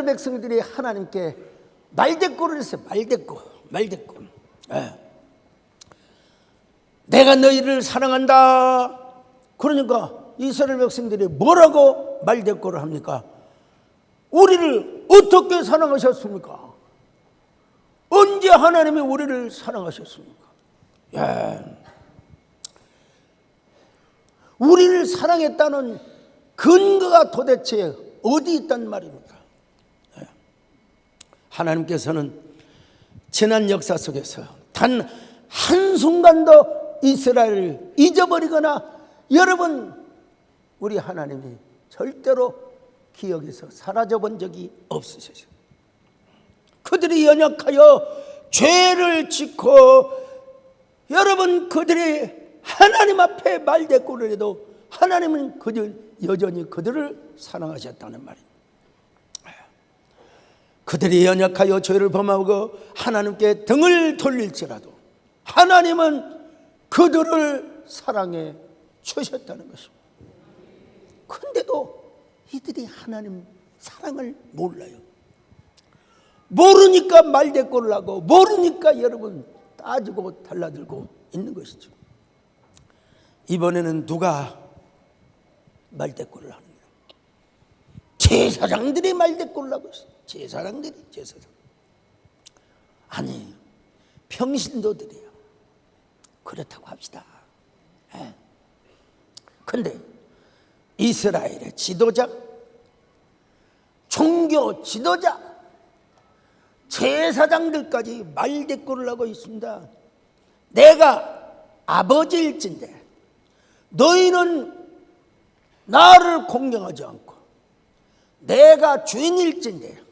백성들이 하나님께 말대꾸를 했어요. 말대꾸. 내가 너희를 사랑한다. 그러니까 이스라엘 백성들이 뭐라고 말대꾸를 합니까? 우리를 어떻게 사랑하셨습니까? 언제 하나님이 우리를 사랑하셨습니까? 우리를 사랑했다는 근거가 도대체 어디 있단 말입니까? 하나님께서는 지난 역사 속에서 단 한순간도 이스라엘을 잊어버리거나, 여러분, 우리 하나님이 절대로 기억에서 사라져 본 적이 없으셔요. 그들이 연약하여 죄를 짓고, 여러분, 그들이 하나님 앞에 말대꾸를 해도 하나님은 여전히 그들을 사랑하셨다는 말입니다. 그들이 연약하여 죄를 범하고 하나님께 등을 돌릴지라도 하나님은 그들을 사랑해 주셨다는 것입니다. 그런데도 이들이 하나님 사랑을 몰라요. 모르니까 말대꾸를 하고, 모르니까 여러분 따지고 달라들고 있는 것이죠. 이번에는 누가 말대꾸를 하느냐? 제사장들이 말대꾸를 하고 있어요. 제사장. 아니, 평신도들이에요. 그렇다고 합시다. 그런데 이스라엘의 지도자, 종교 지도자, 제사장들까지 말대꾸를 하고 있습니다. 내가 아버지일진데 너희는 나를 공경하지 않고, 내가 주인일진데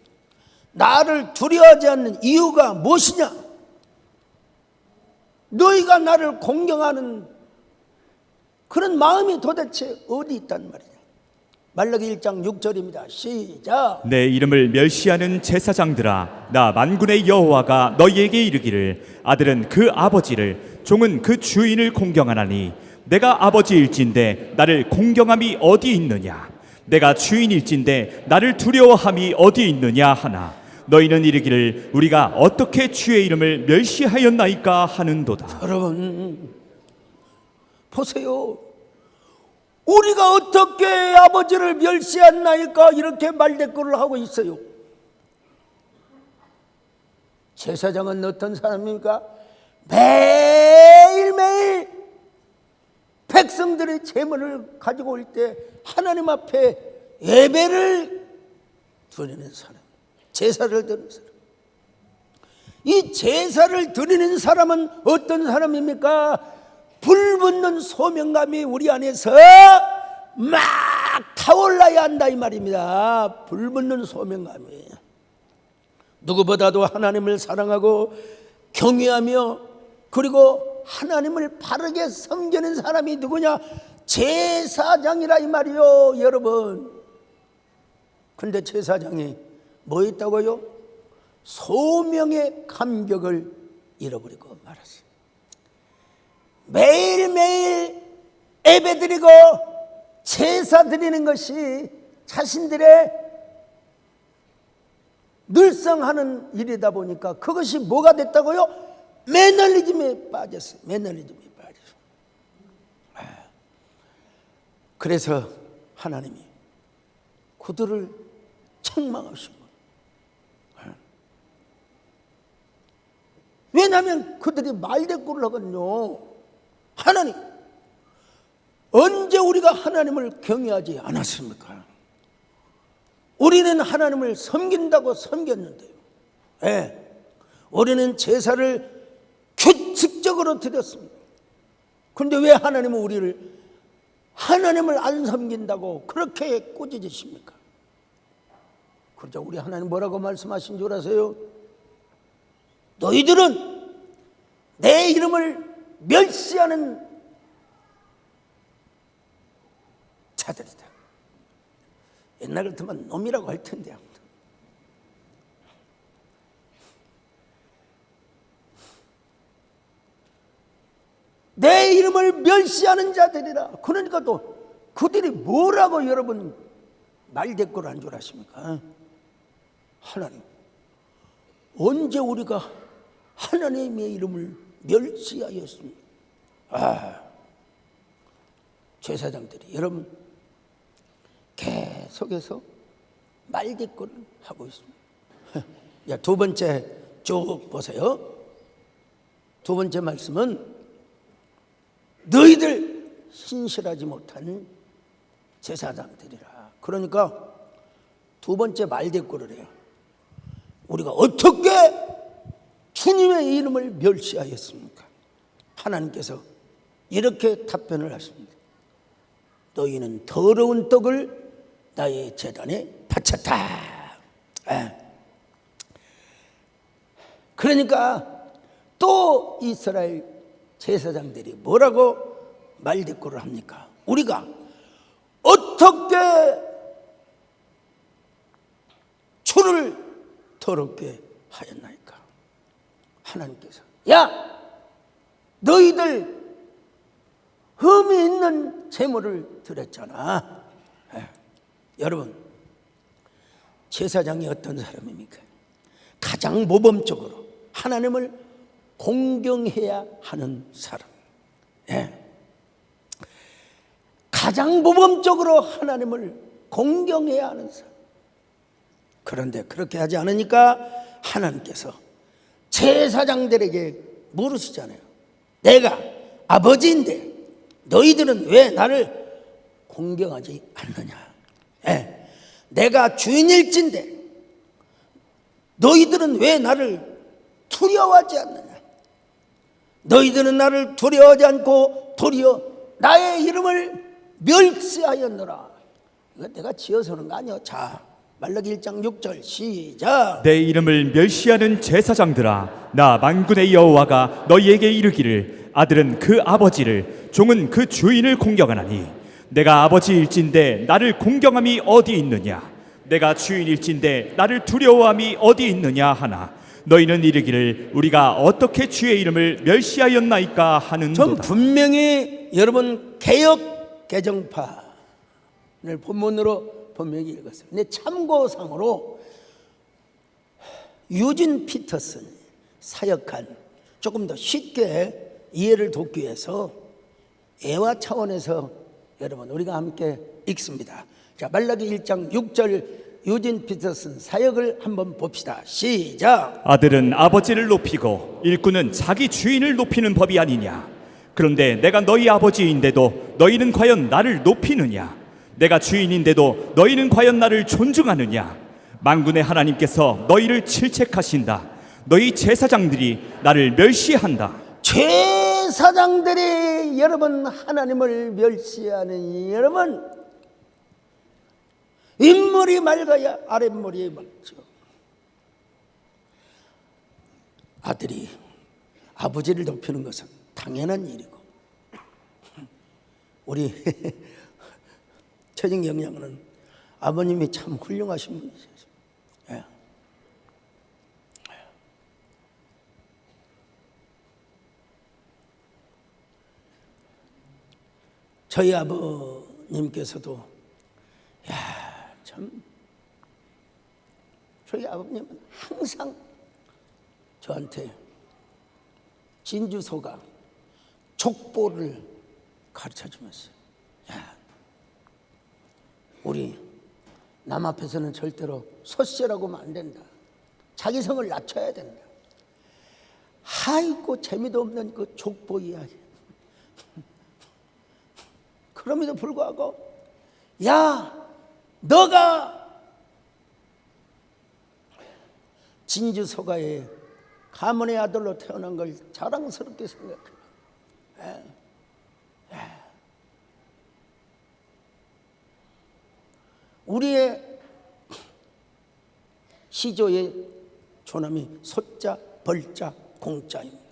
나를 두려워하지 않는 이유가 무엇이냐? 너희가 나를 공경하는 그런 마음이 도대체 어디 있단 말이냐? 말라기 1장 6절입니다. 시작. 내 이름을 멸시하는 제사장들아, 나 만군의 여호와가 너희에게 이르기를, 아들은 그 아버지를, 종은 그 주인을 공경하나니 내가 아버지일진데 나를 공경함이 어디 있느냐? 내가 주인일진데 나를 두려워함이 어디 있느냐 하나, 너희는 이르기를 우리가 어떻게 주의 이름을 멸시하였나이까 하는도다. 여러분 보세요. 우리가 어떻게 아버지를 멸시했나이까 이렇게 말대꾸를 하고 있어요. 제사장은 어떤 사람입니까? 매일매일 백성들의 제물을 가지고 올 때 하나님 앞에 예배를 드리는 사람, 제사를 드리는 사람. 이 제사를 드리는 사람은 어떤 사람입니까? 불붙는 소명감이 우리 안에서 막 타올라야 한다 이 말입니다. 불붙는 소명감이. 누구보다도 하나님을 사랑하고 경외하며, 그리고 하나님을 바르게 섬기는 사람이 누구냐? 제사장이라 이 말이요, 여러분. 근데 제사장이 뭐 있다고요? 소명의 감격을 잃어버리고 말았어요. 매일매일 예배드리고 제사 드리는 것이 자신들의 늘성하는 일이다 보니까 그것이 뭐가 됐다고요? 매너리즘에 빠졌어요. 매너리즘에 빠졌어요. 그래서 하나님이 그들을 책망하신 거예요. 왜냐하면 그들이 말대꾸를 하거든요. 하나님, 언제 우리가 하나님을 경외하지 않았습니까? 우리는 하나님을 섬긴다고 섬겼는데요. 우리는 제사를 규칙적으로 드렸습니다. 그런데 왜 하나님은 우리를 하나님을 안 섬긴다고 그렇게 꾸짖으십니까? 그러자 우리 하나님 뭐라고 말씀하신 줄 아세요? 너희들은 내 이름을 멸시하는 자들이다. 옛날 같으면 놈이라고 할 텐데, 내 이름을 멸시하는 자들이라. 그러니까 또 그들이 뭐라고 여러분 말대꾸를 한 줄 아십니까? 하나님, 언제 우리가 하나님의 이름을 멸시하였습니까? 제사장들이 여러분 계속해서 말대꾸를 하고 있습니다. 자, 두 번째 쭉 보세요. 두 번째 말씀은 너희들 신실하지 못한 제사장들이라. 그러니까 두 번째 말대꾸를 해요. 우리가 어떻게 주님의 이름을 멸시하였습니까? 하나님께서 이렇게 답변을 하십니다. 너희는 더러운 떡을 나의 제단에 바쳤다. 그러니까 또 이스라엘 제사장들이 뭐라고 말대꾸를 합니까? 우리가 어떻게 주를 더럽게 하였나이까? 하나님께서 야, 너희들 흠이 있는 제물을 드렸잖아. 여러분, 제사장이 어떤 사람입니까? 가장 모범적으로 하나님을 공경해야 하는 사람. 가장 모범적으로 하나님을 공경해야 하는 사람. 그런데 그렇게 하지 않으니까 하나님께서 제사장들에게 물으시잖아요. 내가 아버지인데 너희들은 왜 나를 공경하지 않느냐? 내가 주인일진데 너희들은 왜 나를 두려워하지 않느냐? 너희들은 나를 두려워하지 않고 도리어 나의 이름을 멸시하였노라. 이거 내가 지어서 그런 거 아니야. 자, 말라기 1장 6절 시작. 내 이름을 멸시하는 제사장들아, 나 만군의 여호와가 너희에게 이르기를 아들은 그 아버지를, 종은 그 주인을 공경하나니 내가 아버지일진데 나를 공경함이 어디 있느냐? 내가 주인일진데 나를 두려워함이 어디 있느냐 하나 너희는 이르기를 우리가 어떻게 주의 이름을 멸시하였나이까 하는도다. 전 분명히 여러분 개역 개정판을 본문으로 분명히 읽었어요. 근데 참고상으로 유진 피터슨 사역한 조금 더 쉽게 이해를 돕기 위해서 애화 차원에서 여러분 우리가 함께 읽습니다. 자, 말라기 1장 6절 유진 피터슨 사역을 한번 봅시다. 시작. 아들은 아버지를 높이고 일꾼은 자기 주인을 높이는 법이 아니냐? 그런데 내가 너희 아버지인데도 너희는 과연 나를 높이느냐? 내가 주인인데도 너희는 과연 나를 존중하느냐? 만군의 하나님께서 너희를 질책하신다. 너희 제사장들이 나를 멸시한다. 제사장들이 여러분 하나님을 멸시하는 여러분, 윗머리 맑아야 아랫머리에 맑죠. 아들이 아버지를 높이는 것은 당연한 일이고, 우리 최정 영양은 아버님이 참 훌륭하신 분이세요. 저희 아버님께서도 참 저희 아버님은 항상 저한테 진주소가 족보를 가르쳐 주면서 우리 남 앞에서는 절대로 소씨라고 하면 안 된다. 자기 성을 낮춰야 된다. 아이고 재미도 없는 그 족보 이야기. 그럼에도 불구하고 야, 너가 진주소가의 가문의 아들로 태어난 걸 자랑스럽게 생각해. 우리의 시조의 조남이 소자, 벌자, 공자입니다.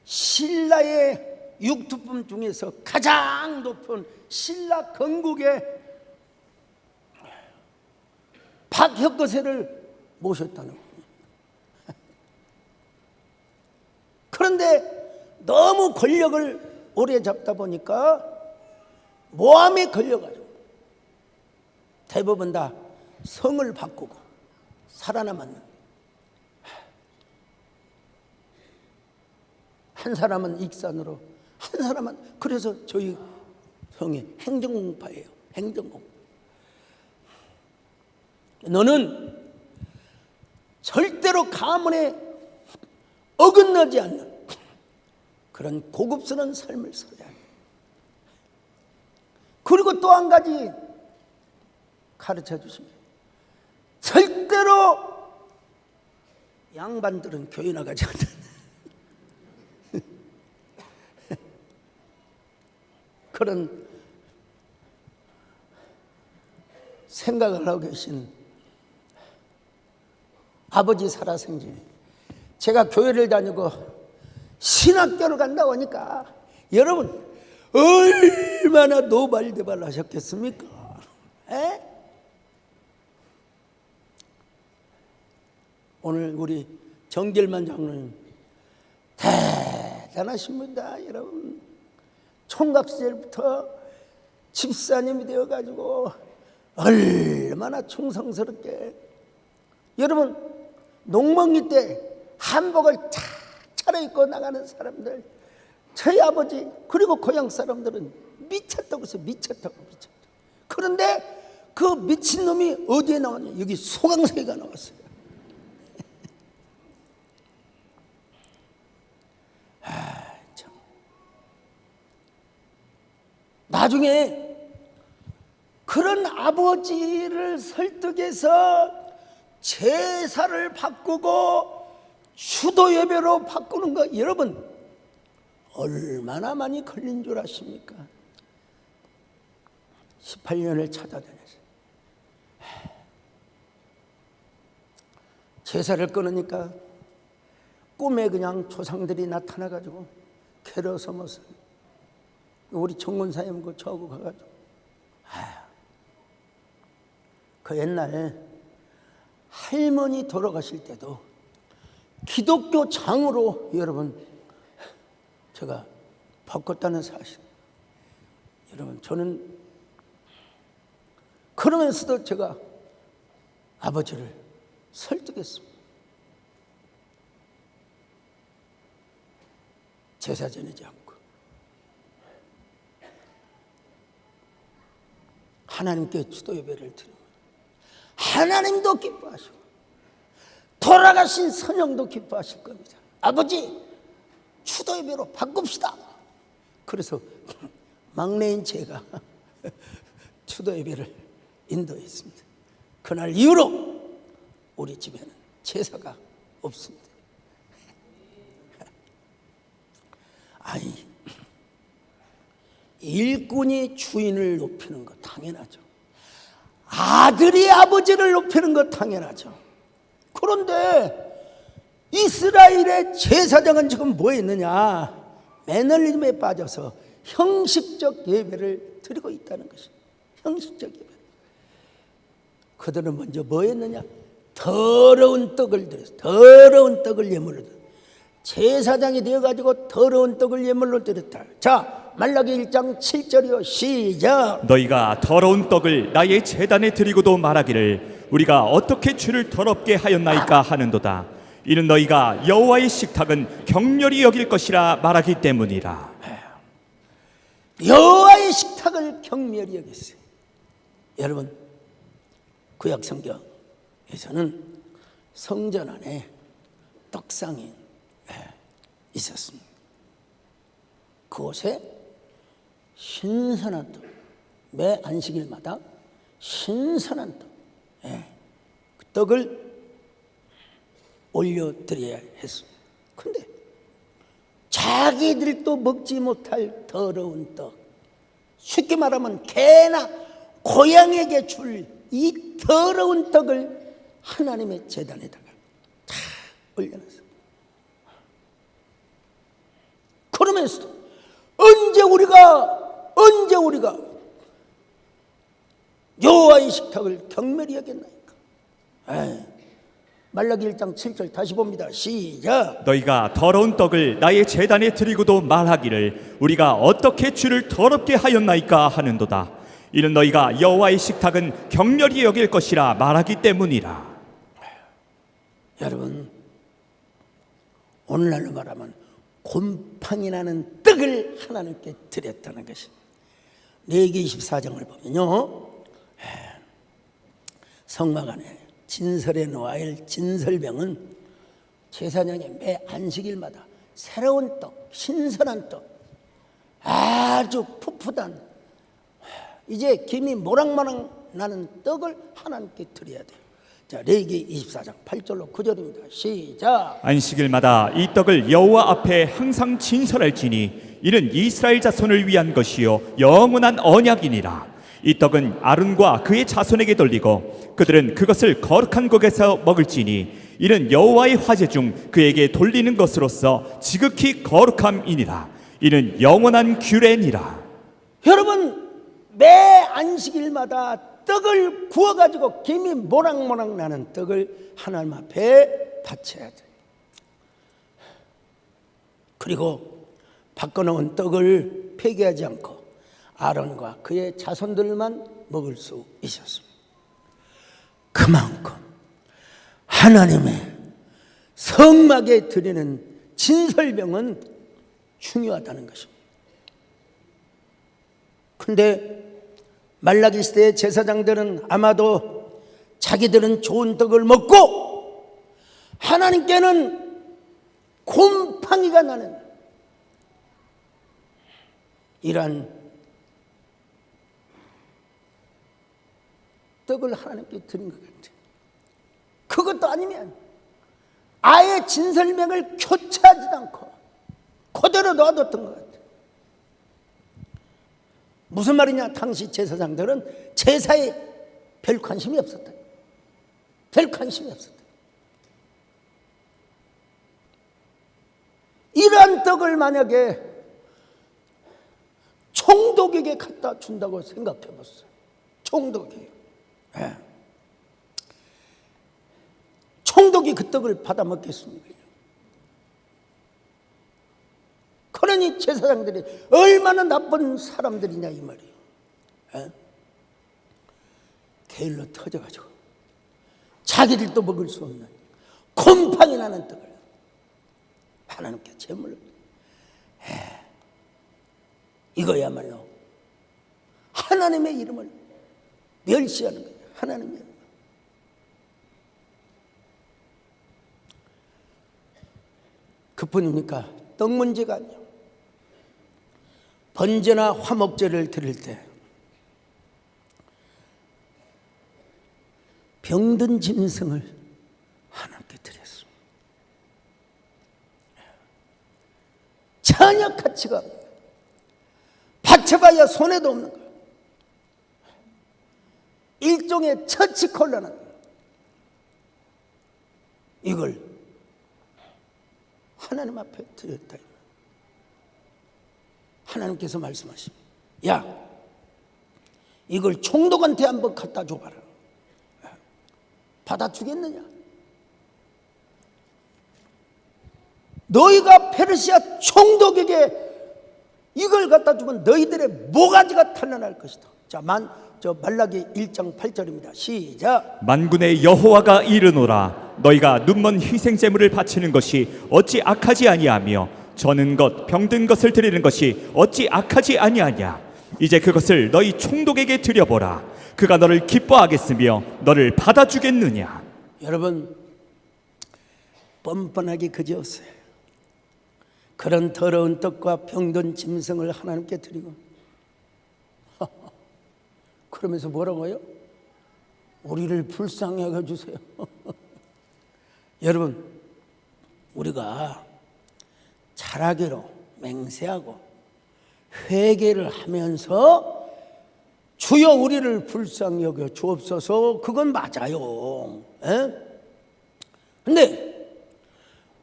신라의 육두품 중에서 가장 높은 신라 건국의 박혁거세를 모셨다는 겁니다. 그런데 너무 권력을 오래 잡다 보니까 모함에 걸려가지고 대부분 다 성을 바꾸고 살아남았는, 한 사람은 익산으로, 한 사람은, 그래서 저희 성이 행정공파예요. 행정공파. 너는 절대로 가문에 어긋나지 않는 그런 고급스러운 삶을 살아야 해. 그리고 또 한 가지 가르쳐 주십니다. 절대로 양반들은 교회 나가지 않는 그런 생각을 하고 계신 아버지 살아생전에 제가 교회를 다니고 신학교를 간다고 하니까 여러분 얼마나 노발대발 하셨겠습니까? 에? 오늘 우리 정길만 장로님 대단하신 분이다. 여러분 총각 시절부터 집사님이 되어가지고 얼마나 충성스럽게, 여러분 농멍이 때 한복을 착 차려입고 나가는 사람들, 저희 아버지 그리고 고향 사람들은 미쳤다고 해서 미쳤다고. 그런데 그 미친놈이 어디에 나왔냐? 여기 소강사가 나왔어요. 참. 나중에 그런 아버지를 설득해서 제사를 바꾸고 수도 예배로 바꾸는 거, 여러분 얼마나 많이 걸린 줄 아십니까? 18년을 찾아다녔어요. 제사를 끊으니까 꿈에 그냥 조상들이 나타나가지고 캐러서 모습, 우리 정군사님 그 저하고 가가지고 그 옛날 할머니 돌아가실 때도 기독교 장으로 여러분 제가 바꿨다는 사실. 여러분 저는 그러면서도 제가 아버지를 설득했습니다. 제사 지내지 않고 하나님께 추도 예배를 드리고 하나님도 기뻐하시고 돌아가신 선영도 기뻐하실 겁니다. 아버지 추도 예배로 바꿉시다. 그래서 막내인 제가 추도 예배를 인도했습니다. 그날 이후로 우리 집에는 제사가 없습니다. 아니, 일꾼이 주인을 높이는 거 당연하죠. 아들이 아버지를 높이는 거 당연하죠. 그런데 이스라엘의 제사장은 지금 뭐 했느냐? 매너리즘에 빠져서 형식적 예배를 드리고 있다는 것이. 형식적 예배. 그들은 먼저 뭐 했느냐? 더러운 떡을 드렸어. 더러운 떡을 예물로 드렸어. 제사장이 되어가지고 더러운 떡을 예물로 드렸다. 자, 말라기 1장 7절이요. 시작. 너희가 더러운 떡을 나의 제단에 드리고도 말하기를 우리가 어떻게 주를 더럽게 하였나이까 하는도다. 이는 너희가 여호와의 식탁은 경멸히 여길 것이라 말하기 때문이라. 여호와의 식탁을 경멸히 여겼어요. 여러분 구약 성경에서는 성전 안에 떡상이 있었습니다. 그곳에 신선한 떡, 매 안식일마다 신선한 떡, 그 떡을 올려드려야 했습니다. 그런데 자기들도 먹지 못할 더러운 떡, 쉽게 말하면 개나 고양이에게 줄 이 더러운 떡을 하나님의 제단에다가 다 올려놨어요. 그러면서도 언제 우리가 여호와의 식탁을 경멸히 여겼나이까? 말라기 1장 7절 다시 봅니다. 시작. 너희가 더러운 떡을 나의 제단에 드리고도 말하기를 우리가 어떻게 주를 더럽게 하였나이까 하는도다. 이는 너희가 여호와의 식탁은 경멸히 여길 것이라 말하기 때문이라. 여러분, 오늘날로 말하면 곰팡이 나는 떡을 하나님께 드렸다는 것입니다. 레위기 24장을 보면요, 성막 안에 진설에 놓아야 할 진설병은 제사장이 매 안식일마다 새로운 떡, 신선한 떡, 아주 풋풋한, 이제 김이 모락모락 나는 떡을 하나님께 드려야 돼요. 자, 레위기 24장 8절로 9절입니다. 시작. 안식일마다 이 떡을 여호와 앞에 항상 진설할지니 이는 이스라엘 자손을 위한 것이요 영원한 언약이니라. 이 떡은 아론과 그의 자손에게 돌리고 그들은 그것을 거룩한 곳에서 먹을지니 이는 여호와의 화제 중 그에게 돌리는 것으로서 지극히 거룩함이니라. 이는 영원한 규례니라. 여러분, 매 안식일마다 떡을 구워가지고 김이 모락모락 나는 떡을 하나님 앞에 바쳐야 돼요. 그리고 바꿔놓은 떡을 폐기하지 않고 아론과 그의 자손들만 먹을 수 있었습니다. 그만큼 하나님의 성막에 드리는 진설병은 중요하다는 것입니다. 그런데 말라기 시대의 제사장들은 아마도 자기들은 좋은 떡을 먹고 하나님께는 곰팡이가 나는 이러한 떡을 하나님께 드린 것 같아요. 그것도 아니면 아예 진설명을 교체하지도 않고 그대로 놔뒀던 것 같아요. 무슨 말이냐? 당시 제사장들은 제사에 별 관심이 없었다. 별 관심이 없었다. 이러한 떡을 만약에 총독에게 갖다 준다고 생각해 보세요. 총독이. 네. 총독이 그 떡을 받아 먹겠습니까? 그러니 제사장들이 얼마나 나쁜 사람들이냐 이 말이에요. 에? 게을러 터져가지고 자기들도 먹을 수 없는 곰팡이 나는 떡을 하나님께 제물로. 이거야말로 하나님의 이름을 멸시하는 거예요. 하나님의 이름. 그뿐입니까? 떡 문제가 아니에요. 번제나 화목제를 드릴 때 병든 짐승을 하나님께 드렸습니다. 전혀 가치가 없는 거예요. 바쳐봐야 손해도 없는 거예요. 일종의 처치곤란한 거예요. 이걸 하나님 앞에 드렸다. 하나님께서 말씀하십니다. 야, 이걸 총독한테 한번 갖다 줘봐라. 받아주겠느냐? 너희가 페르시아 총독에게 이걸 갖다 주면 너희들의 모가지가 탄난할 것이다. 자, 말라기 1장 8절입니다. 시작. 만군의 여호와가 이르노라. 너희가 눈먼 희생 제물을 바치는 것이 어찌 악하지 아니하며 저는 것 병든 것을 드리는 것이 어찌 악하지 아니하냐. 이제 그것을 너희 총독에게 드려보라. 그가 너를 기뻐하겠으며 너를 받아주겠느냐. 여러분, 뻔뻔하게 그지었어요. 그런 더러운 떡과 병든 짐승을 하나님께 드리고 그러면서 뭐라고요? 우리를 불쌍히 여겨주세요. 여러분, 우리가 잘하기로 맹세하고 회개를 하면서 주여 우리를 불쌍히 여겨 주옵소서, 그건 맞아요. 근데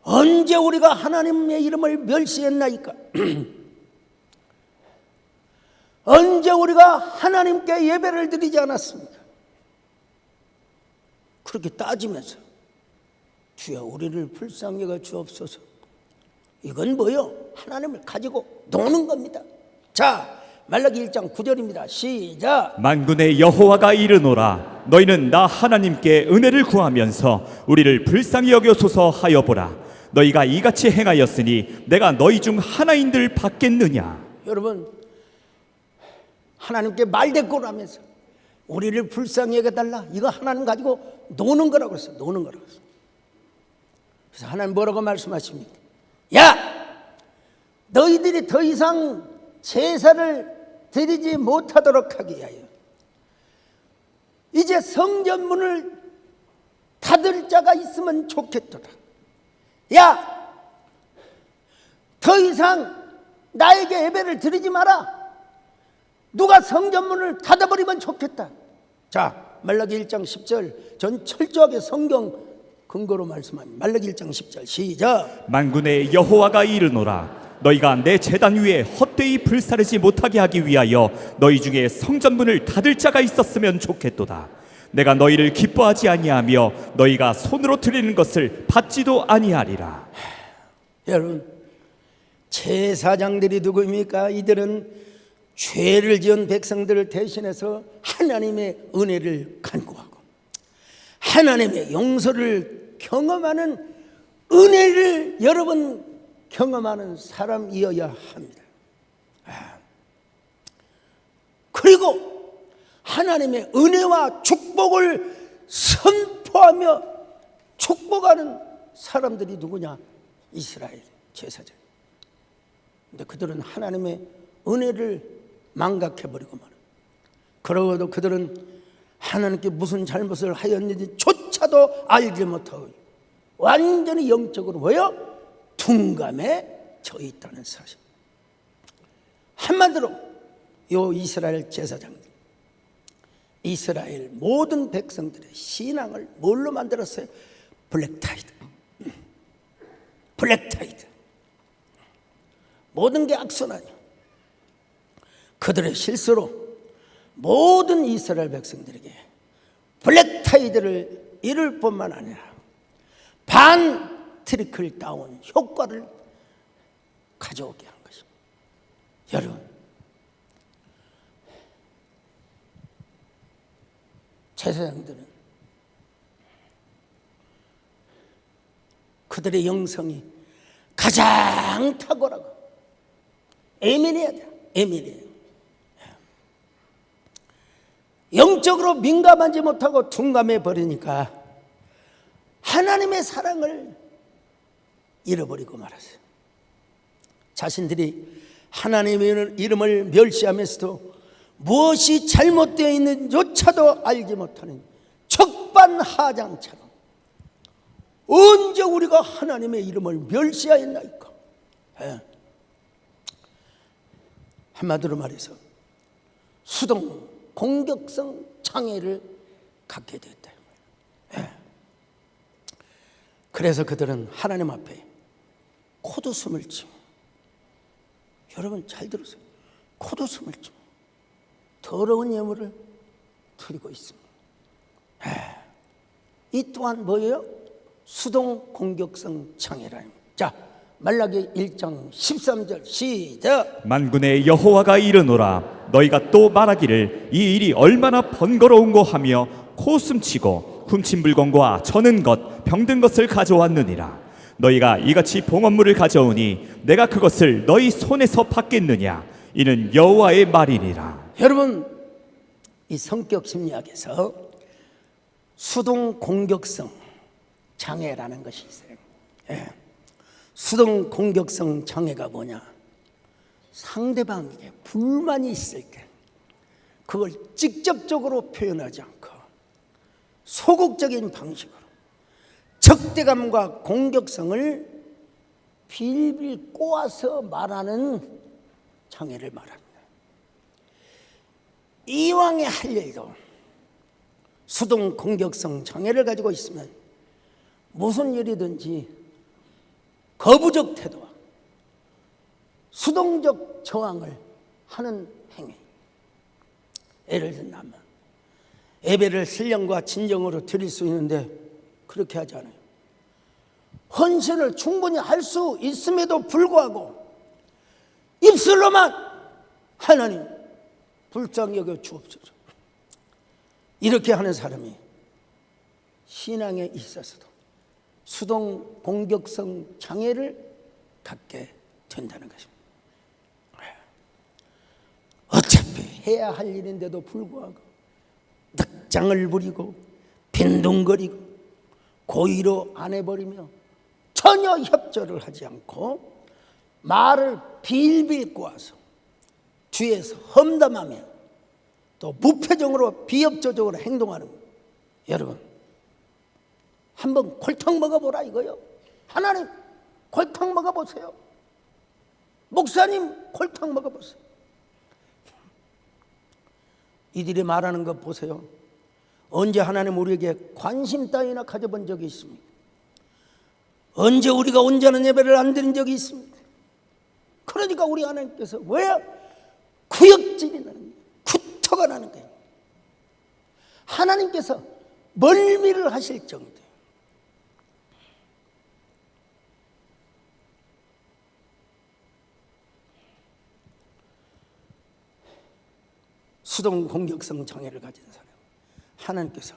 언제 우리가 하나님의 이름을 멸시했나이까? 언제 우리가 하나님께 예배를 드리지 않았습니까? 그렇게 따지면서 주여 우리를 불쌍히 여겨 주옵소서, 이건 뭐요? 하나님을 가지고 노는 겁니다. 자, 말라기 1장 9절입니다. 시작. 만군의 여호와가 이르노라 너희는 나 하나님께 은혜를 구하면서 우리를 불쌍히 여겨소서 하여 보라. 너희가 이같이 행하였으니 내가 너희 중 하나인들 받겠느냐. 여러분, 하나님께 말대꾸를 하면서 우리를 불쌍히 여겨달라, 이거 하나님 가지고 노는 거라고 했어요. 노는 거라고 했어요. 그래서 하나님 뭐라고 말씀하십니까? 야, 너희들이 더 이상 제사를 드리지 못하도록 하기 위하여 이제 성전문을 닫을 자가 있으면 좋겠도다. 야, 더 이상 나에게 예배를 드리지 마라. 누가 성전문을 닫아버리면 좋겠다. 자, 말라기 1장 10절, 전 철저하게 성경 근거로 말씀합니다. 말라기 1장 10절 시작. 만군의 여호와가 이르노라 너희가 내 제단 위에 헛되이 불사르지 못하게 하기 위하여 너희 중에 성전문을 닫을 자가 있었으면 좋겠도다. 내가 너희를 기뻐하지 아니하며 너희가 손으로 드리는 것을 받지도 아니하리라. 여러분, 제사장들이 누구입니까? 이들은 죄를 지은 백성들을 대신해서 하나님의 은혜를 간구하고 하나님의 용서를 경험하는 은혜를 여러분 경험하는 사람이어야 합니다. 그리고 하나님의 은혜와 축복을 선포하며 축복하는 사람들이 누구냐? 이스라엘 제사장. 근데 그들은 하나님의 은혜를 망각해버리고 말합니다. 그러고도 그들은 하나님께 무슨 잘못을 하였는지 조차도 알지 못하고 완전히 영적으로 뭐요? 둔감에 져 있다는 사실. 한마디로 요 이스라엘 제사장들, 이스라엘 모든 백성들의 신앙을 뭘로 만들었어요? 블랙타이드. 블랙타이드. 모든 게 악순환이요. 그들의 실수로 모든 이스라엘 백성들에게 블랙타이드를 이룰 뿐만 아니라 반 트리클 다운 효과를 가져오게 한 것입니다. 여러분, 제사장들은 그들의 영성이 가장 탁월하고 예민해야 돼요. 예민해요. 영적으로 민감하지 못하고 둔감해 버리니까 하나님의 사랑을 잃어버리고 말았어요. 자신들이 하나님의 이름을 멸시하면서도 무엇이 잘못되어 있는지조차도 알지 못하는 척반하장처럼 언제 우리가 하나님의 이름을 멸시하였나이까. 한마디로 말해서 수동 공격성 장애를 갖게 되었다. 그래서 그들은 하나님 앞에 코도숨을 치고, 여러분 잘 들으세요. 코도숨을 치고 더러운 예물을 드리고 있습니다. 이 또한 뭐예요? 수동 공격성 장애라. 자, 말라기 1장 13절 시작. 만군의 여호와가 이르노라 너희가 또 말하기를 이 일이 얼마나 번거로운고 하며 코숨치고 훔친 물건과 저는 것 병든 것을 가져왔느니라. 너희가 이같이 봉헌물을 가져오니 내가 그것을 너희 손에서 받겠느냐. 이는 여호와의 말이니라. 여러분, 이 성격 심리학에서 수동 공격성 장애라는 것이 있어요. 수동 공격성 장애가 뭐냐? 상대방에게 불만이 있을 때 그걸 직접적으로 표현하지 않고 소극적인 방식으로 적대감과 공격성을 빌빌 꼬아서 말하는 장애를 말합니다. 이왕에 할 일도 수동 공격성 장애를 가지고 있으면 무슨 일이든지 거부적 태도와 수동적 저항을 하는 행위. 예를 들면 예배를 신령과 진정으로 드릴 수 있는데 그렇게 하지 않아요. 헌신을 충분히 할 수 있음에도 불구하고 입술로만 하나님 불쌍히 여겨 주옵소서. 이렇게 하는 사람이 신앙에 있어서도 수동 공격성 장애를 갖게 된다는 것입니다. 어차피 해야 할 일인데도 불구하고 늑장을 부리고 빈둥거리고 고의로 안 해버리며 전혀 협조를 하지 않고 말을 빌빌 꼬아서 뒤에서 험담하며 또 무표정으로 비협조적으로 행동하는, 여러분 한번 골탕 먹어보라 이거요. 하나님 골탕 먹어보세요. 목사님 골탕 먹어보세요. 이들이 말하는 것 보세요. 언제 하나님 우리에게 관심 따위나 가져본 적이 있습니까? 언제 우리가 온전한 예배를 안 드린 적이 있습니까? 그러니까 우리 하나님께서 왜 구역질이 나는 거예요? 구토가 나는 거예요. 하나님께서 멀미를 하실 정도예요. 수동 공격성 장애를 가진 사람, 하나님께서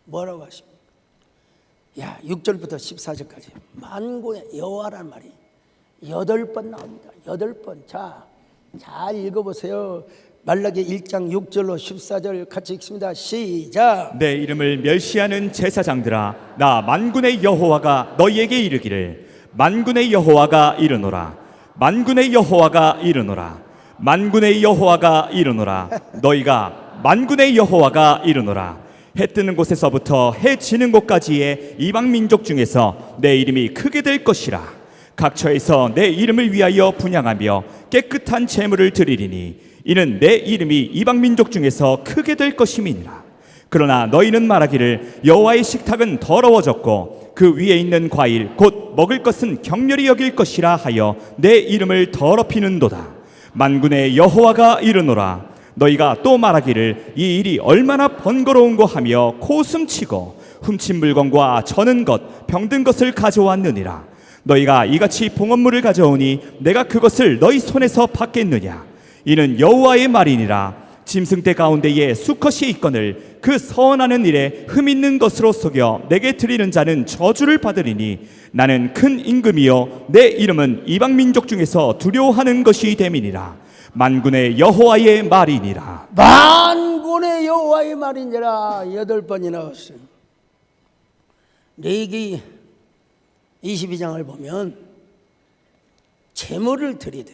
뭐라고 하십니까? 야, 6절부터 14절까지 만군의 여호와란 말이 8번 나옵니다. 8번. 자, 잘 읽어보세요. 말라기 1장 6절로 14절 같이 읽습니다. 시작. 내 이름을 멸시하는 제사장들아, 나 만군의 여호와가 너희에게 이르기를, 만군의 여호와가 이르노라, 만군의 여호와가 이르노라, 만군의 여호와가 이르노라. 너희가 만군의 여호와가 이르노라. 해 뜨는 곳에서부터 해 지는 곳까지의 이방 민족 중에서 내 이름이 크게 될 것이라. 각처에서 내 이름을 위하여 분향하며 깨끗한 제물을 드리리니 이는 내 이름이 이방 민족 중에서 크게 될 것임이니라. 그러나 너희는 말하기를 여호와의 식탁은 더러워졌고 그 위에 있는 과일 곧 먹을 것은 격렬히 여길 것이라 하여 내 이름을 더럽히는도다. 만군의 여호와가 이르노라. 너희가 또 말하기를 이 일이 얼마나 번거로운고 하며 코숨치고 훔친 물건과 저는 것 병든 것을 가져왔느니라. 너희가 이같이 봉헌물을 가져오니 내가 그것을 너희 손에서 받겠느냐. 이는 여호와의 말이니라. 짐승떼 가운데에 수컷이 있거늘 그 서원하는 일에 흠 있는 것으로 속여 내게 드리는 자는 저주를 받으리니 나는 큰 임금이요 내 이름은 이방 민족 중에서 두려워하는 것이 됨이니라. 만군의 여호와의 말이니라. 만군의 여호와의 말이니라. 8번이 나왔어요. 레위기 22장을 보면 제물을 드리되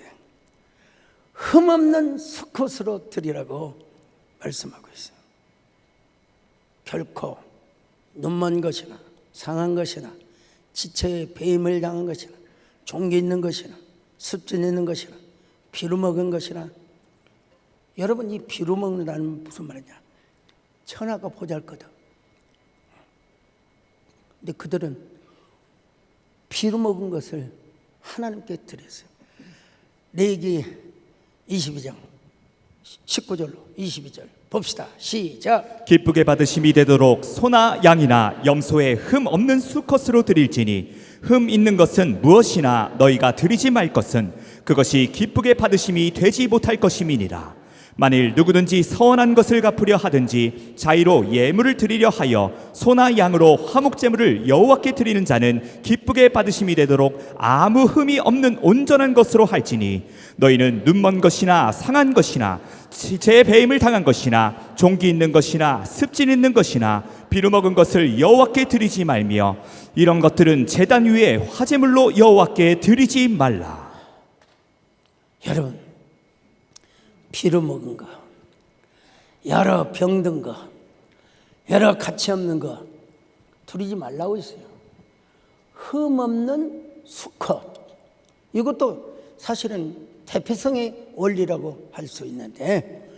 흠없는 수컷으로 드리라고 말씀하고 있어요. 결코 눈먼 것이나 상한 것이나 지체에 배임을 당한 것이나 종기 있는 것이나 습진 있는 것이나 피로 먹은 것이나, 여러분 이 피로 먹는다는 무슨 말이냐? 천하가 보잘거든. 근데 그들은 피로 먹은 것을 하나님께 드렸어요. 레위기 22장 19절로 22절 봅시다. 시작. 기쁘게 받으심이 되도록 소나 양이나 염소의 흠 없는 수컷으로 드릴지니 흠 있는 것은 무엇이나 너희가 드리지 말 것은 그것이 기쁘게 받으심이 되지 못할 것임이니라. 만일 누구든지 서원한 것을 갚으려 하든지 자의로 예물을 드리려 하여 소나 양으로 화목제물을 여호와께 드리는 자는 기쁘게 받으심이 되도록 아무 흠이 없는 온전한 것으로 할지니 너희는 눈먼 것이나 상한 것이나 제 배임을 당한 것이나 종기 있는 것이나 습진 있는 것이나 비루 먹은 것을 여호와께 드리지 말며 이런 것들은 제단 위에 화제물로 여호와께 드리지 말라. 여러분, 피로 먹은 거, 여러 병든 거, 여러 가치 없는 거 드리지 말라고 했어요. 흠 없는 수컷, 이것도 사실은 대표성의 원리라고 할 수 있는데,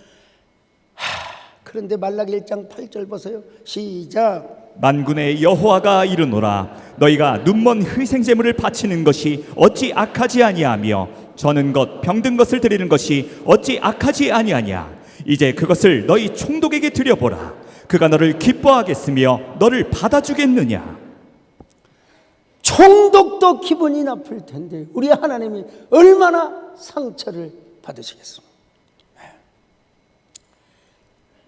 그런데 말라기 1장 8절 보세요. 시작. 만군의 여호와가 이르노라. 너희가 눈먼 희생제물을 바치는 것이 어찌 악하지 아니하며 저는 것 병든 것을 드리는 것이 어찌 악하지 아니하냐. 이제 그것을 너희 총독에게 드려보라. 그가 너를 기뻐하겠으며 너를 받아주겠느냐. 총독도 기분이 나쁠 텐데 우리 하나님이 얼마나 상처를 받으시겠습니까?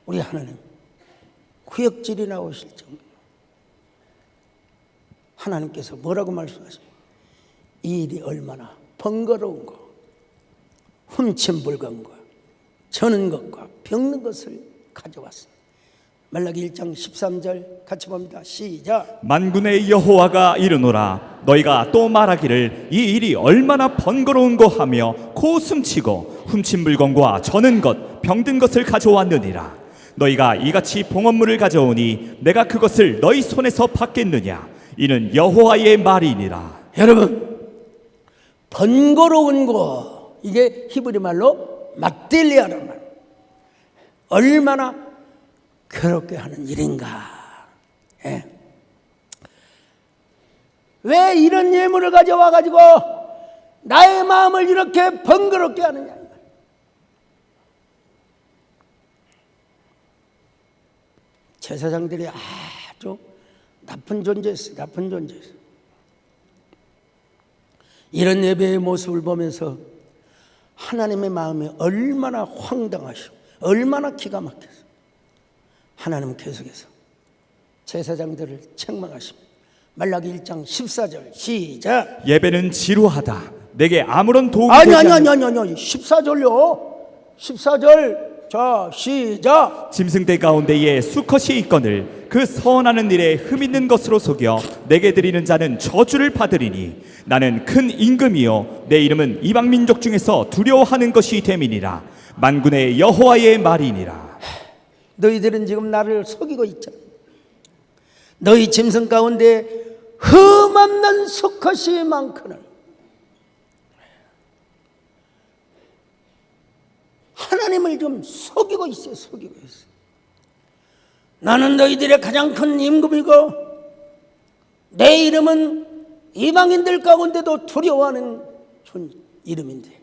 우리 하나님 구역질이 나오실 정도. 하나님께서 뭐라고 말씀하십니까? 이 일이 얼마나 번거로운 거, 훔침불감과 저는 것과 병는 것을 가져왔습니다. 말라기 1장 13절 같이 봅니다. 시작. 만군의 여호와가 이르노라 너희가 또 말하기를 이 일이 얼마나 번거로운고 하며 코 숨치고 훔친 물건과 저는 것 병든 것을 가져왔느니라. 너희가 이같이 봉헌물을 가져오니 내가 그것을 너희 손에서 받겠느냐. 이는 여호와의 말이니라. 여러분, 번거로운 거, 이게 히브리 말로 막델리아란 말. 얼마나 괴롭게 하는 일인가. 예. 왜 이런 예물을 가져와 가지고 나의 마음을 이렇게 번거롭게 하느냐. 제사장들이 아주 나쁜 존재였어요. 나쁜 존재였어요. 이런 예배의 모습을 보면서 하나님의 마음이 얼마나 황당하시고 얼마나 기가 막혀서 하나님은 계속해서 제사장들을 책망하십니다. 말라기 1장 14절 시작. 예배는 지루하다. 내게 아무런 도움이 아니 되지 않는 14절요. 14절 자 시작. 짐승대 가운데에 수컷이 있거늘 그 서원하는 일에 흠있는 것으로 속여 내게 드리는 자는 저주를 받으리니 나는 큰 임금이요 내 이름은 이방 민족 중에서 두려워하는 것이 됨이니라. 만군의 여호와의 말이니라. 너희들은 지금 나를 속이고 있잖아. 너희 짐승 가운데 흠없는 수컷이 많거늘 하나님을 좀 속이고 있어요. 속이고 있어요. 나는 너희들의 가장 큰 임금이고 내 이름은 이방인들 가운데도 두려워하는 이름인데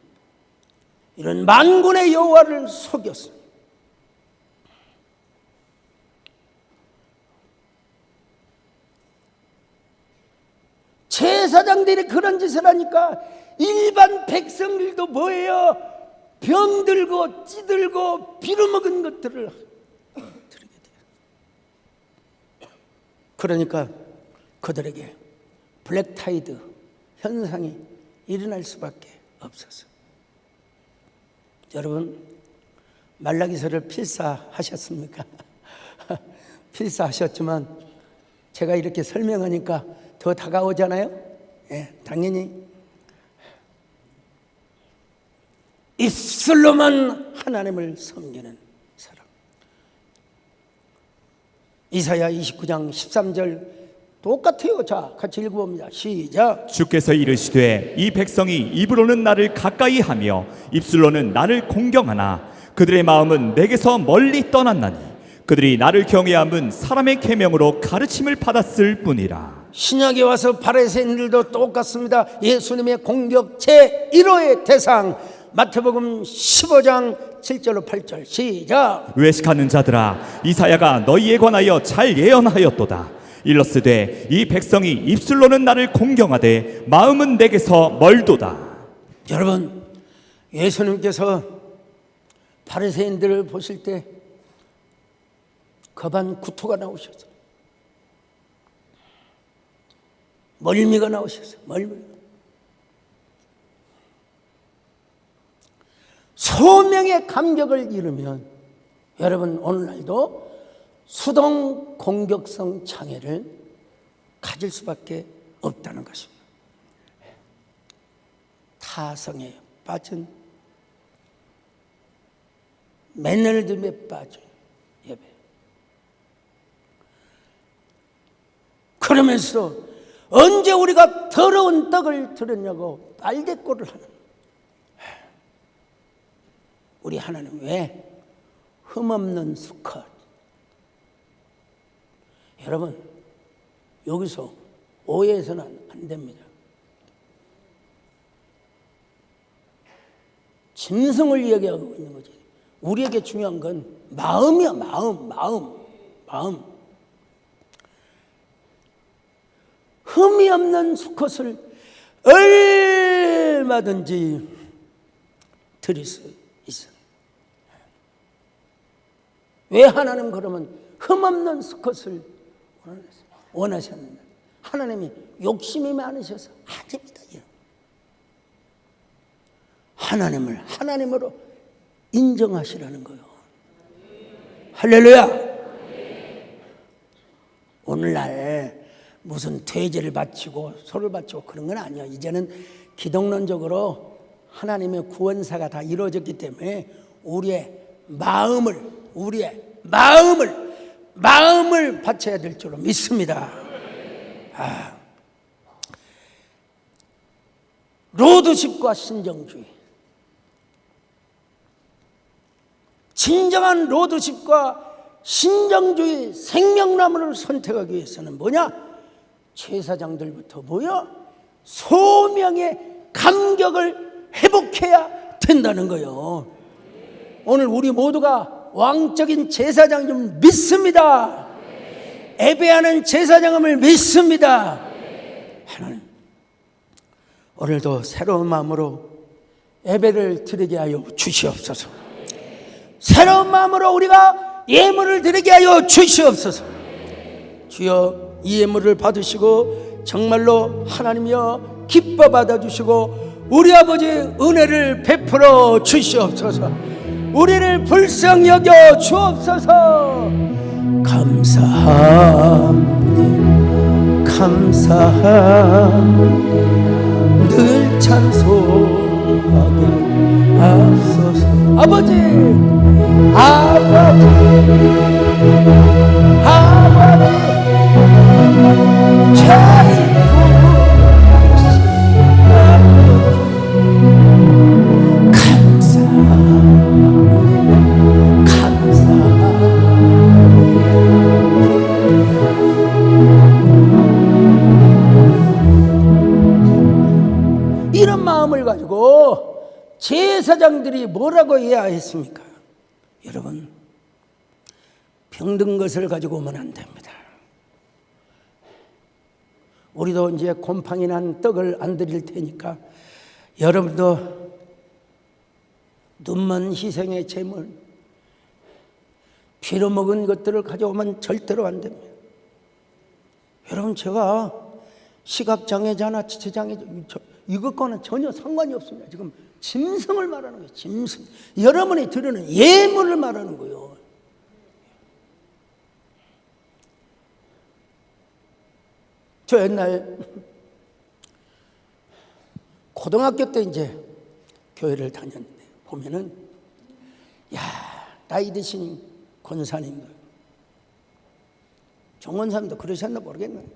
이런 만군의 여호와를 속였어. 제사장들이 그런 짓을 하니까 일반 백성들도 뭐예요? 병들고 찌들고 빌어먹은 것들을 드리게 돼요. 그러니까 그들에게 블랙타이드 현상이 일어날 수밖에 없었어. 여러분, 말라기서를 필사하셨습니까? 필사하셨지만 제가 이렇게 설명하니까 더 다가오잖아요. 예, 당연히 입술로만 하나님을 섬기는 사람. 이사야 29장 13절 똑같아요. 자, 같이 읽어봅니다. 시작. 주께서 이르시되 이 백성이 입으로는 나를 가까이 하며 입술로는 나를 공경하나 그들의 마음은 내게서 멀리 떠났나니 그들이 나를 경외함은 사람의 계명으로 가르침을 받았을 뿐이라. 신약에 와서 바리새인들도 똑같습니다. 예수님의 공격 제1호의 대상 마태복음 15장 7절로 8절 시작. 외식하는 자들아 이사야가 너희에 관하여 잘 예언하였도다. 일러스되 이 백성이 입술로는 나를 공경하되 마음은 내게서 멀도다. 여러분, 예수님께서 바리새인들을 보실 때 겁한 구토가 나오셨어요. 멀미가 나오셨어요. 멀미. 소명의 감격을 잃으면 여러분 오늘날도 수동 공격성 장애를 가질 수밖에 없다는 것입니다. 타성에 빠진 매너리즘에 빠진 예배. 그러면서 언제 우리가 더러운 떡을 들었냐고 빨대꼴을 하는 우리 하나님 왜 흠없는 수컷. 여러분 여기서 오해해서는 안 됩니다. 짐승을 이야기하고 있는 거지. 우리에게 중요한 건 마음이야. 마음. 흠이 없는 수컷을 얼마든지 드릴 수 있어요. 왜 하나님 그러면 흠없는 수컷을 원하셨느냐? 하나님이 욕심이 많으셔서 아닙니다. 하나님을 하나님으로 인정하시라는 거예요. 할렐루야. 오늘날 무슨 퇴제를 바치고 소를 바치고 그런 건 아니에요. 이제는 기독론적으로 하나님의 구원사가 다 이루어졌기 때문에 우리의 마음을 바쳐야 될 줄로 믿습니다. 로드십과 신정주의, 진정한 로드십과 신정주의 생명나무를 선택하기 위해서는 뭐냐? 제사장들부터 뭐야? 소명의 감격을 회복해야 된다는 거예요. 오늘 우리 모두가 왕적인 제사장임을 믿습니다. 예배하는 제사장임을 믿습니다. 하나님, 오늘도 새로운 마음으로 예배를 드리게 하여 주시옵소서. 새로운 마음으로 우리가 예물을 드리게 하여 주시옵소서. 주여, 이 예물을 받으시고 정말로 하나님이여 기뻐 받아주시고 우리 아버지 은혜를 베풀어 주시옵소서. 우리를 불쌍히 여겨 주옵소서. 감사합니다. 늘 찬송하게 하소서. 아버지 이런 마음을 가지고 제사장들이 뭐라고 해야 했습니까? 여러분, 병든 것을 가지고 오면 안 됩니다. 우리도 이제 곰팡이 난 떡을 안 드릴 테니까 여러분도 눈먼 희생의 제물, 피로 먹은 것들을 가져오면 절대로 안 됩니다. 여러분, 제가 시각장애자나 지체장애자 이것과는 전혀 상관이 없습니다. 지금 짐승을 말하는 거예요. 짐승. 여러분이 드리는 예물을 말하는 거예요. 저 옛날 고등학교 때 이제 교회를 다녔는데 보면은 나이 드신 권사님들, 정원사님도 그러셨나 모르겠는데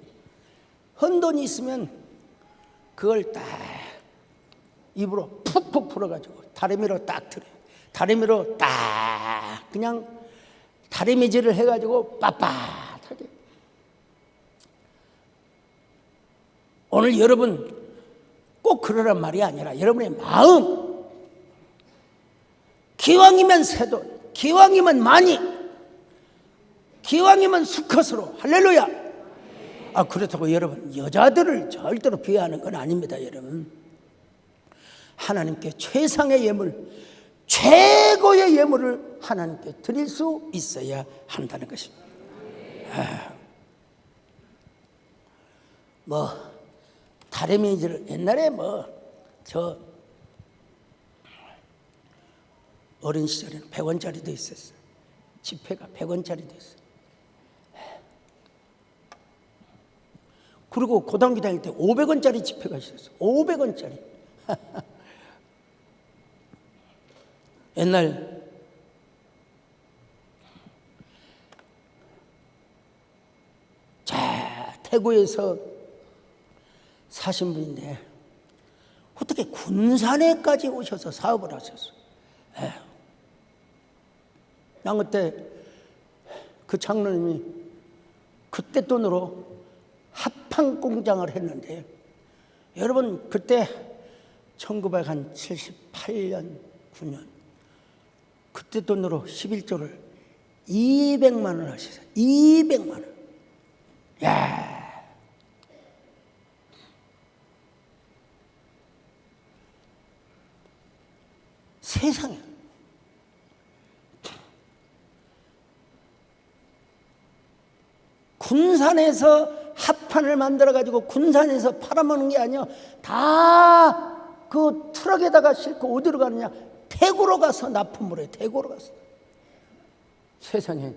헌돈이 있으면 그걸 딱 입으로 푹푹 풀어가지고 다리미로 딱 들여요. 다리미로 딱 그냥 다리미질을 해가지고 빳빳하게. 오늘 여러분 꼭 그러란 말이 아니라 여러분의 마음, 기왕이면 새돈, 기왕이면 많이, 기왕이면 수컷으로. 할렐루야. 그렇다고 여러분 여자들을 절대로 비하하는 건 아닙니다. 여러분, 하나님께 최상의 예물, 최고의 예물을 하나님께 드릴 수 있어야 한다는 것입니다. 다리미질 옛날에 저 어린 시절에는 100원짜리도 있었어요. 지폐가 100원짜리도 있어요. 그리고 고등학교 다닐 때 500원짜리 지폐가 있었어요. 500원짜리. 옛날 태구에서 사신 분인데 어떻게 군산에까지 오셔서 사업을 하셨어요. 난 그때 그 장로님이 그때 돈으로 합판 공장을 했는데, 여러분 그때 1978년 9년 그때 돈으로 11조를 200만 원 하셨어요. 200만 원. 세상에 군산에서 합판을 만들어가지고 군산에서 팔아먹는 게 아니야. 다 그 트럭에다가 싣고 어디로 가느냐? 대구로 가서 납품을 해. 대구로 가서. 세상에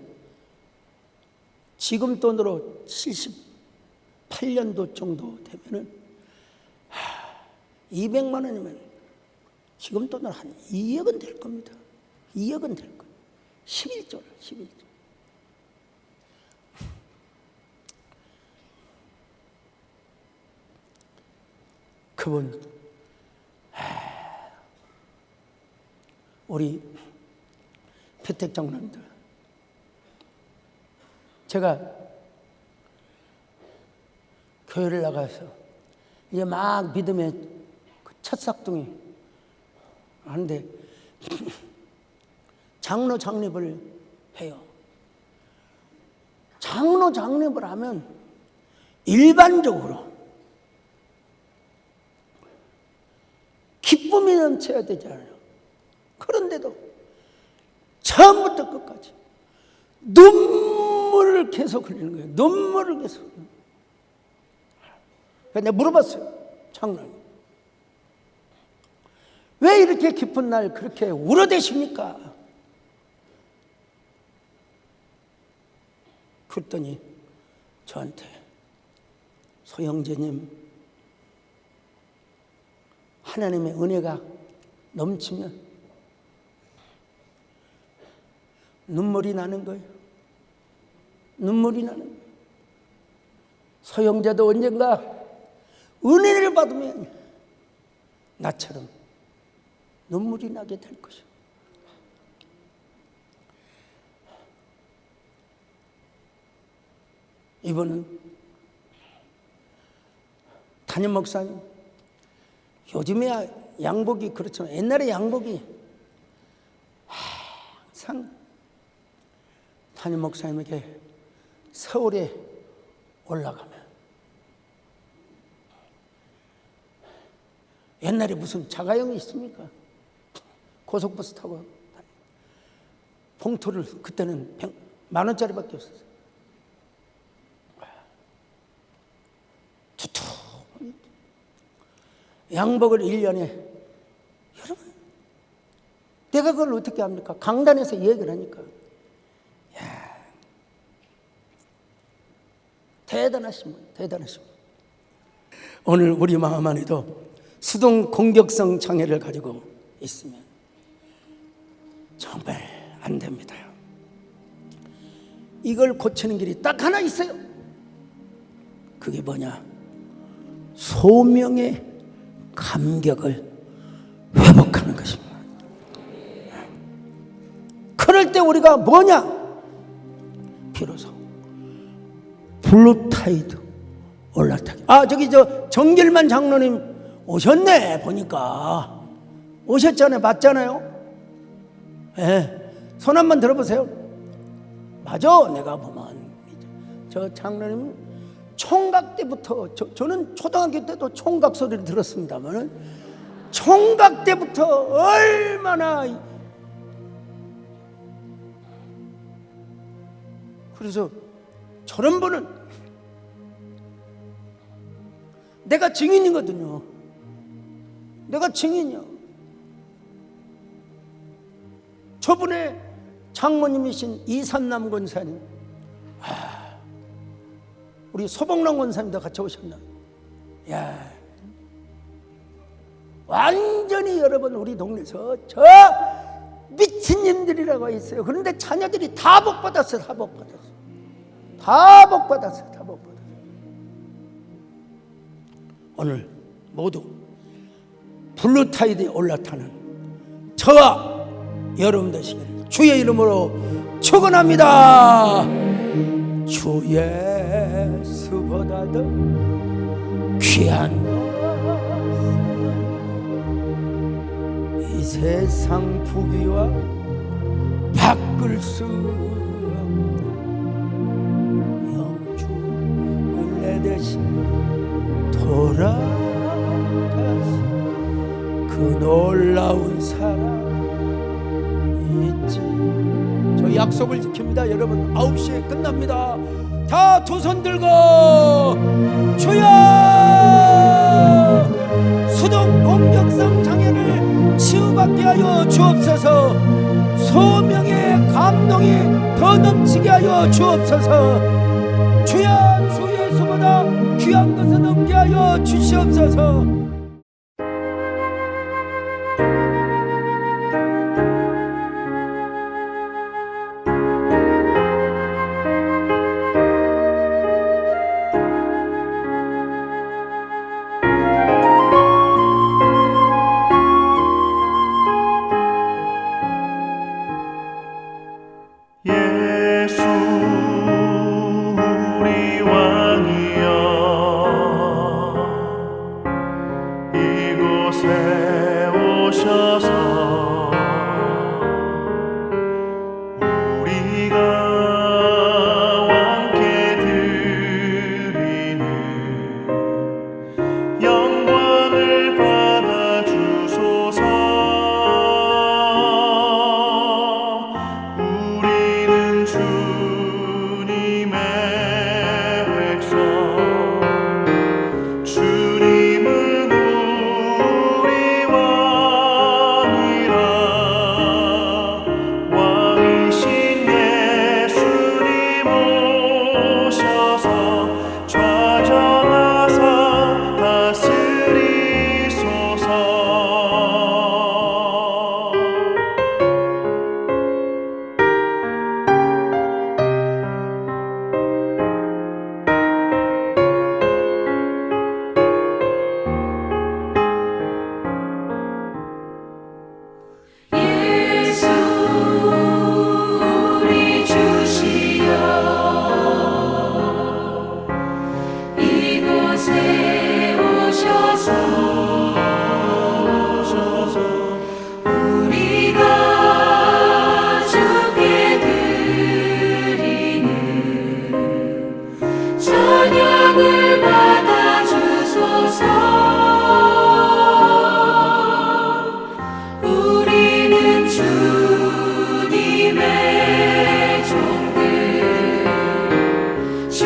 지금 돈으로 78년도 정도 되면은 200만 원이면 지금 돈으로 한 2억은 될 겁니다. 2억은 될 겁니다. 11조를 11조. 그분 우리 패택 장로님들, 제가 교회를 나가서 이제 막 믿음의 첫 싹둥이 하는데 장로 장립을 해요. 장로 장립을 하면 일반적으로 기쁨이 넘쳐야 되잖아요. 그런데도 처음부터 끝까지 눈물을 계속 흘리는 거예요. 눈물을 계속 흘리는 거예요. 그래서 내가 물어봤어요. 장로님, 왜 이렇게 기쁜 날 그렇게 울어대십니까? 그랬더니 저한테, 소영재님, 하나님의 은혜가 넘치면 눈물이 나는 거예요. 눈물이 나는 거예요. 소영자도 언젠가 은혜를 받으면 나처럼 눈물이 나게 될 것이요. 이번은 담임 목사님, 요즘에 양복이 그렇지만 옛날에 양복이 항상 담임 목사님에게 서울에 올라가면 옛날에 무슨 자가용이 있습니까? 고속버스 타고 봉투를 그때는 10,000원짜리밖에 없었어요. 두툼 양복을 1년에, 여러분 내가 그걸 어떻게 합니까? 강단에서 얘기를 하니까 야, 대단하신 분, 대단하신 분. 오늘 우리 마음 안에도 수동 공격성 장애를 가지고 있으면 정말 안 됩니다. 이걸 고치는 길이 딱 하나 있어요. 그게 뭐냐? 소명의 감격을 회복하는 것입니다. 그럴 때 우리가 뭐냐? 비로소 블루타이드 올라타기. 저기 정길만 장로님 오셨네. 보니까 오셨잖아요. 맞잖아요. 손 한번 들어보세요. 맞아. 내가 보면 저 장로님 총각 때부터, 저는 초등학교 때도 총각 소리를 들었습니다만 총각 때부터 얼마나, 그래서 저런 분은 내가 증인이거든요. 내가 증인이요. 저분의 장모님이신 이산남 권사님, 우리 소복랑 권사님도 같이 오셨나? 야, 완전히 여러분 우리 동네에서 저 미친년들이라고 있어요. 그런데 자녀들이 다 복 받았어요. 다 복 받았어요. 다 복 받았어요. 다 복 받았어요. 오늘 모두 블루타이드에 올라타는 저와 여러분 되시기를 주의 이름으로 축원합니다. 주 예수보다도 귀한 이 세상 부귀와 바꿀 수 없는 영주 은혜 대신 돌아가신 그 놀라운 사랑 있지. 저 약속을 지킵니다. 여러분 9시에 끝납니다. 다 두 손 들고 주여 수동 공격성 장애를 치유받게 하여 주옵소서. 소명의 감동이 더 넘치게 하여 주옵소서. 주여 주 예수보다 귀한 것은 없게 하여 주시옵소서. 예수 우리 왕이여 이곳에 오셔서 우리가 왕께 드리는 영광을 받아 주소서. 주님의 백성 주님은 우리 왕이라 왕이신 예수님 오셔서 좌정하사 다스리소서. 예수 우리 주시여 이곳에 오셔서 우리가 주께 드리는 찬양을 받아 주소서. 우리는 주님의 종들 주